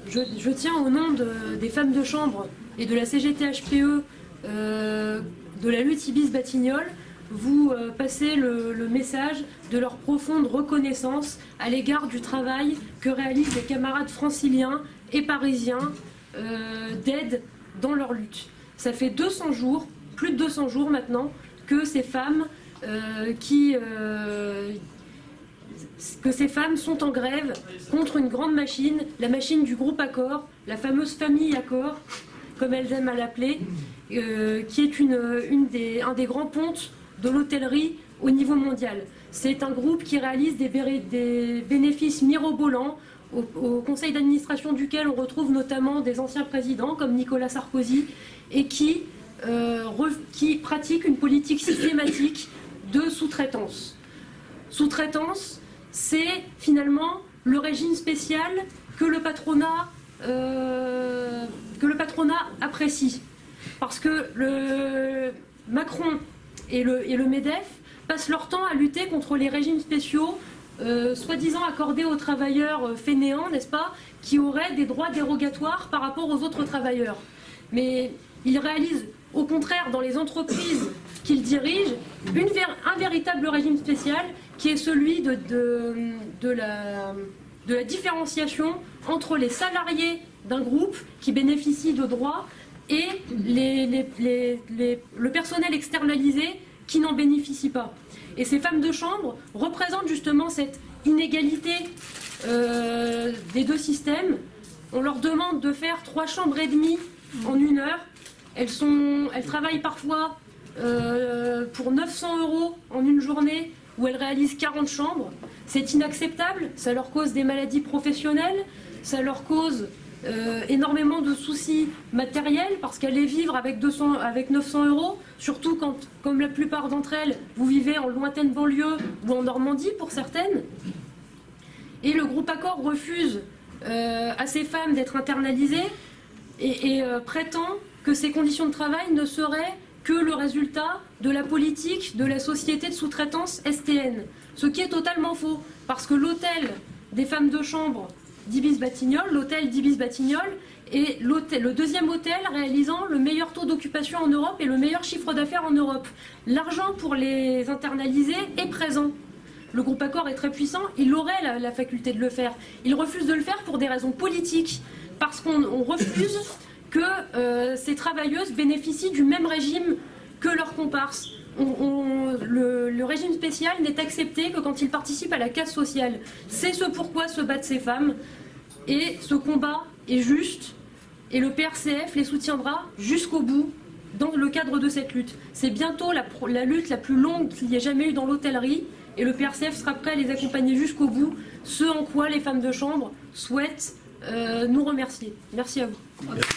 je tiens au nom des femmes de chambre et de la CGT-HPE de la lutte Ibis-Batignolles vous passer le message de leur profonde reconnaissance à l'égard du travail que réalisent les camarades franciliens et parisiens d'aide dans leur lutte. Ça fait 200 jours, plus de 200 jours maintenant, que ces femmes sont en grève contre une grande machine, la machine du groupe Accor, la fameuse famille Accor, comme elles aiment à l'appeler, qui est un des grands pontes de l'hôtellerie au niveau mondial. C'est un groupe qui réalise des bénéfices mirobolants, au conseil d'administration duquel on retrouve notamment des anciens présidents comme Nicolas Sarkozy, et qui pratique une politique systématique de sous-traitance. Sous-traitance, c'est finalement le régime spécial que le patronat apprécie. Parce que Macron et le MEDEF passent leur temps à lutter contre les régimes spéciaux soi-disant accordés aux travailleurs fainéants, n'est-ce pas, qui auraient des droits dérogatoires par rapport aux autres travailleurs. Mais ils réalisent au contraire dans les entreprises qu'ils dirigent un véritable régime spécial qui est celui de la différenciation entre les salariés d'un groupe qui bénéficient de droits et le personnel externalisé qui n'en bénéficie pas. Et ces femmes de chambre représentent justement cette inégalité des deux systèmes. On leur demande de faire 3 chambres et demie en 1 heure. Elles travaillent parfois pour 900 € en une journée où elles réalisent 40 chambres. C'est inacceptable, ça leur cause des maladies professionnelles, ça leur cause énormément de soucis matériels parce qu'aller vivre avec 900 €, surtout quand, comme la plupart d'entre elles, vous vivez en lointaine banlieue ou en Normandie pour certaines. Et le groupe Accor refuse à ces femmes d'être internalisées et prétend que ces conditions de travail ne seraient que le résultat de la politique de la société de sous-traitance STN. Ce qui est totalement faux, parce que l'hôtel des femmes de chambre d'Ibis-Batignolles, l'hôtel d'Ibis-Batignolles, est le deuxième hôtel réalisant le meilleur taux d'occupation en Europe et le meilleur chiffre d'affaires en Europe. L'argent pour les internaliser est présent. Le groupe Accor est très puissant, il aurait la faculté de le faire. Il refuse de le faire pour des raisons politiques, parce qu'on refuse que ces travailleuses bénéficient du même régime que leurs comparses. Le régime spécial n'est accepté que quand ils participent à la casse sociale. C'est ce pourquoi se battent ces femmes. Et ce combat est juste. Et le PRCF les soutiendra jusqu'au bout dans le cadre de cette lutte. C'est bientôt la lutte la plus longue qu'il y ait jamais eu dans l'hôtellerie. Et le PRCF sera prêt à les accompagner jusqu'au bout. Ce en quoi les femmes de chambre souhaitent nous remercier. Merci à vous. Merci.